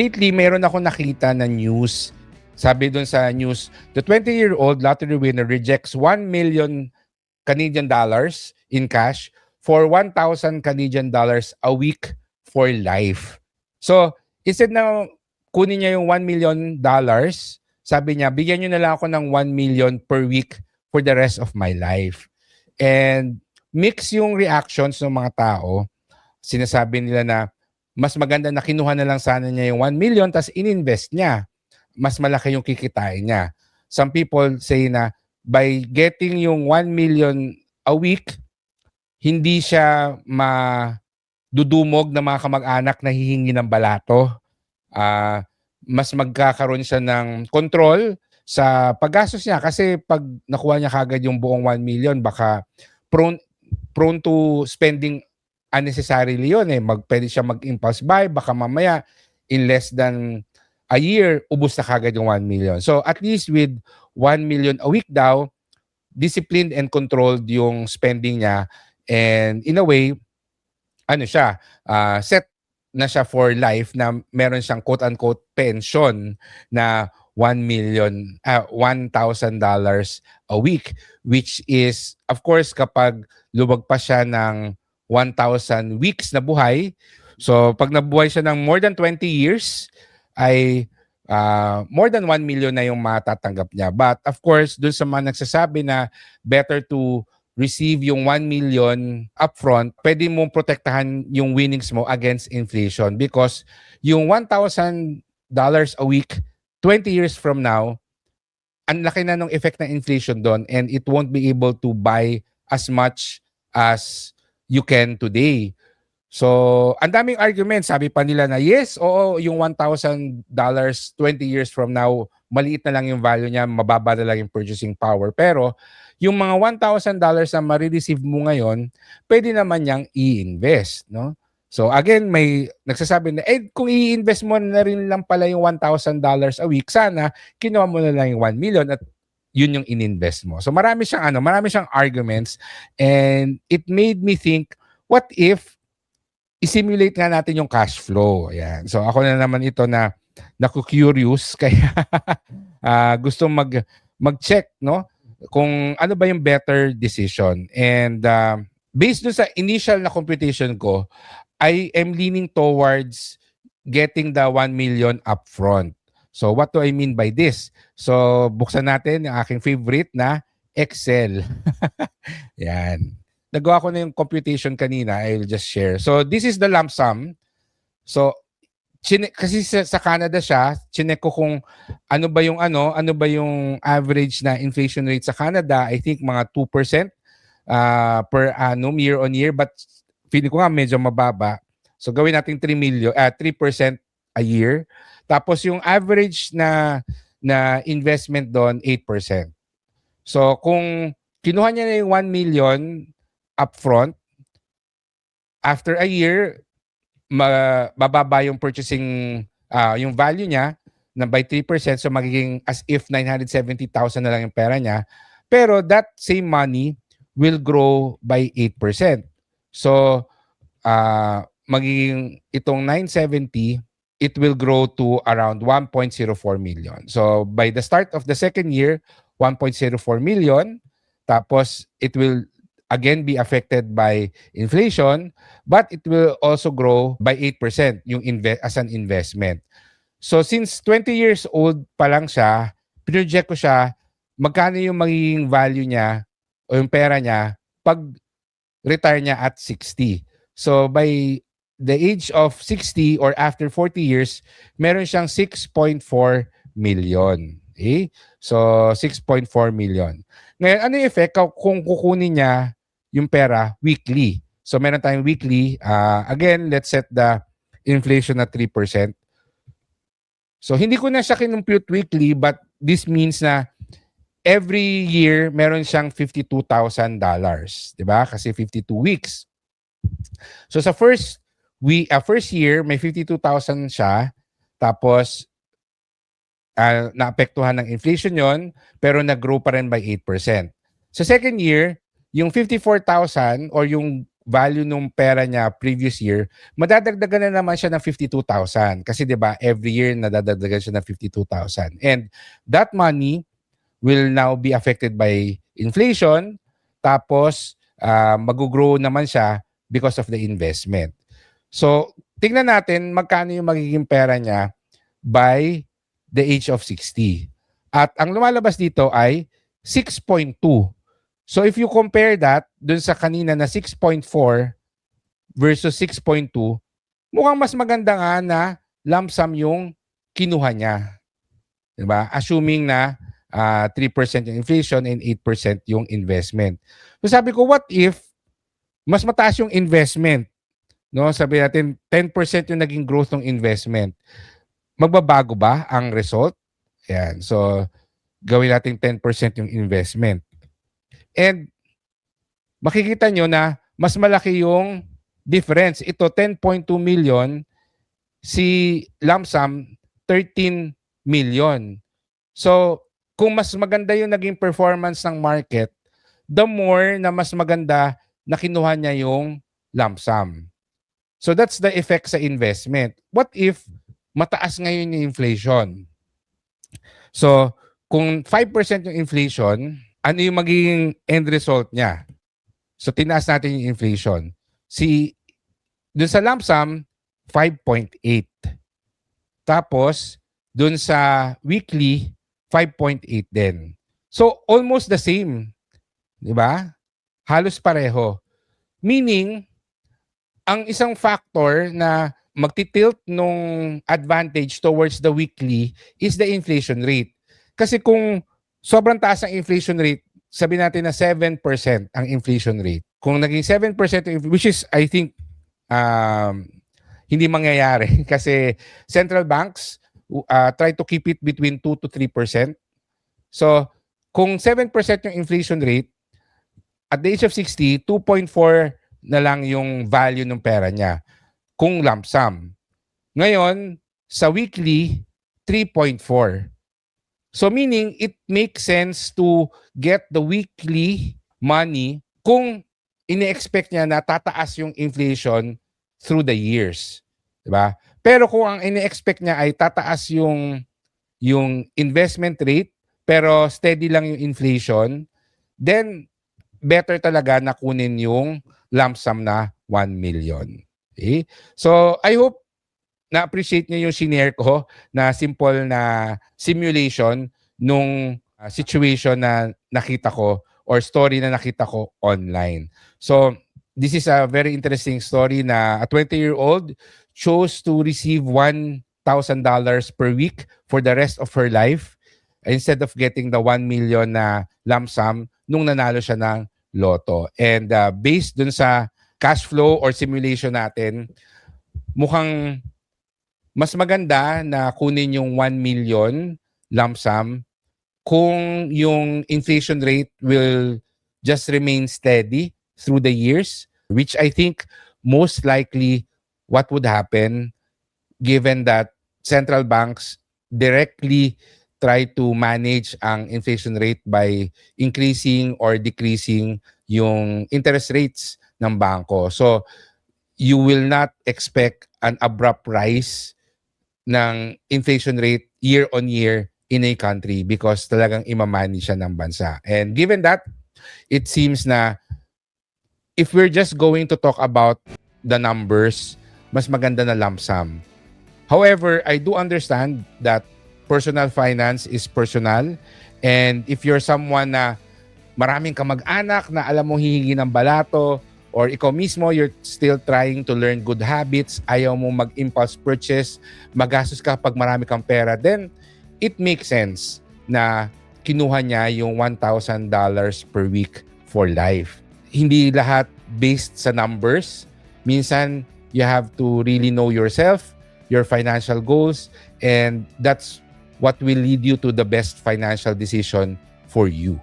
lately meron ako nakita na news. Sabi doon sa news, the 20-year-old lottery winner rejects 1 million Canadian dollars in cash for 1,000 Canadian dollars a week for life. So, instead na kunin niya yung 1 million dollars, sabi niya, bigyan niyo na lang ako ng 1 million per week for the rest of my life. And mix yung reactions ng mga tao. Sinasabi nila na mas maganda na kinuha na lang sana niya yung 1 million tas ininvest niya. Mas malaki yung kikitain niya. Some people say na by getting yung 1 million a week, hindi siya madudumog ng mga kamag-anak na hihingi ng balato. Mas magkakaroon siya ng control sa paggastos niya kasi pag nakuha niya kagad yung buong 1 million, baka prone to spending unnecessarily yun eh. Pwede siya mag-impulse buy, baka mamaya in less than a year, ubos na kagad yung 1 million. So at least with 1 million a week daw, disciplined and controlled yung spending niya. And in a way, ano siya, set na siya for life na meron siyang quote-unquote pension na $1,000 a week, which is, of course, kapag lumagpas siya ng 1,000 weeks na buhay, so pag nabuhay siya ng more than 20 years, ay more than 1 million na yung matatanggap niya. But of course, dun sa mga nagsasabi na better to receive yung 1 million upfront, pwede mong protektahan yung winnings mo against inflation because yung $1,000 a week, 20 years from now, ang laki na ng effect ng inflation doon and it won't be able to buy as much as you can today. So, ang daming argument. Sabi pa nila na yes, oo, yung $1,000 20 years from now, maliit na lang yung value niya, mababa na lang yung purchasing power. Pero, yung mga $1,000 na marireceive mo ngayon, pwede naman niyang i-invest, no? So, again, may nagsasabi na, kung i-invest mo na rin lang pala yung $1,000 a week, sana, kinuha mo na lang yung 1 million at yun yung in-invest mo. So, marami siyang arguments and it made me think, what if i-simulate nga natin yung cash flow. Ayan. So ako na naman ito na naku-curious kaya gusto mag-check, no, kung ano ba yung better decision. And based dun sa initial na computation ko, I am leaning towards getting the 1 million upfront. So what do I mean by this? So buksan natin yung aking favorite na Excel. Yan. Nagawa ko na yung computation kanina. I'll just share. So, this is the lump sum. So, kasi sa Canada siya, chinek ko kung ano ba yung average na inflation rate sa Canada. I think mga 2% per annum, year on year. But, feeling ko nga medyo mababa. So, gawin natin 3% a year. Tapos, yung average na investment doon, 8%. So, kung kinuha niya na yung 1 million upfront, after a year, bababa yung purchasing, yung value niya na by 3%, so magiging as if 970,000 na lang yung pera niya. Pero that same money will grow by 8%. So, magiging itong 970, it will grow to around 1.04 million. So, by the start of the second year, 1.04 million. Tapos, it will again be affected by inflation, but it will also grow by 8% yung as an investment. So since 20 years old pa lang siya, pinroject ko siya, magkano yung magiging value niya o yung pera niya pag retire niya at 60. So by the age of 60 or after 40 years, meron siyang 6.4 million. Okay? So 6.4 million. Ngayon, ano yung effect kung kukunin niya yung pera weekly? So meron tayong weekly. Again, let's set the inflation at 3%. So hindi ko na siya kinumpute weekly, but this means na every year meron siyang $52,000, 'di ba? Kasi 52 weeks. So sa first year may 52,000 siya, tapos naapektuhan ng inflation yon, pero nag-grow pa rin by 8%. Sa second year, yung 54,000 or yung value nung pera niya previous year, madadagdagan na naman siya ng 52,000. Kasi 'di ba, every year nadadagdagan siya ng 52,000. And that money will now be affected by inflation. Tapos mag-grow naman siya because of the investment. So, tingnan natin magkano yung magiging pera niya by the age of 60. At ang lumalabas dito ay 6.2. So if you compare that dun sa kanina na 6.4 versus 6.2, mukhang mas maganda nga na lump sum yung kinuha niya. Diba? Assuming na 3% yung inflation and 8% yung investment. So sabi ko, what if mas mataas yung investment? No, sabi natin 10% yung naging growth ng investment. Magbabago ba ang result? Ayan. So gawin natin 10% yung investment. And makikita nyo na mas malaki yung difference. Ito, 10.2 million. Si lump sum, 13 million. So, kung mas maganda yung naging performance ng market, the more na mas maganda na kinuha niya yung lump sum. So, that's the effect sa investment. What if mataas ngayon yung inflation? So, kung 5% yung inflation, ano yung magiging end result niya? So, tinaas natin yung inflation. Dun sa lump sum, 5.8. Tapos, dun sa weekly, 5.8 din. So, almost the same. Di ba? Halos pareho. Meaning, ang isang factor na magtitilt nung advantage towards the weekly is the inflation rate. Kasi kung sobrang taas ang inflation rate, sabi natin na 7% ang inflation rate. Kung naging 7%, which is, I think, hindi mangyayari kasi central banks try to keep it between 2 to 3%. So, kung 7% yung inflation rate, at the age of 60, 2.4 na lang yung value ng pera niya kung lump sum. Ngayon, sa weekly, 3.4. So meaning, it makes sense to get the weekly money kung ini-expect niya na tataas yung inflation through the years. Diba? Pero kung ang ini-expect niya ay tataas yung investment rate, pero steady lang yung inflation, then better talaga na kunin yung lump sum na 1 million. Okay? So I hope na-appreciate niyo yung shinare ko na simple na simulation nung situation na nakita ko or story na nakita ko online. So, this is a very interesting story na a 20-year-old chose to receive $1,000 per week for the rest of her life instead of getting the 1 million na lump sum nung nanalo siya ng loto. And based dun sa cash flow or simulation natin, mukhang mas maganda na kunin yung 1 million lump sum kung yung inflation rate will just remain steady through the years, which I think most likely what would happen given that central banks directly try to manage ang inflation rate by increasing or decreasing yung interest rates ng bangko. So, you will not expect an abrupt rise ng inflation rate year on year in a country because talagang imamanage siya ng bansa. And given that, it seems na if we're just going to talk about the numbers, mas maganda na lump sum. However, I do understand that personal finance is personal, and if you're someone na maraming kamag-anak na alam mo hihingi ng balato, or ikaw mismo, you're still trying to learn good habits, ayaw mo mag-impulse purchase, magastos ka pag marami kang pera, then it makes sense na kinuha niya yung $1,000 per week for life. Hindi lahat based sa numbers. Minsan, you have to really know yourself, your financial goals, and that's what will lead you to the best financial decision for you.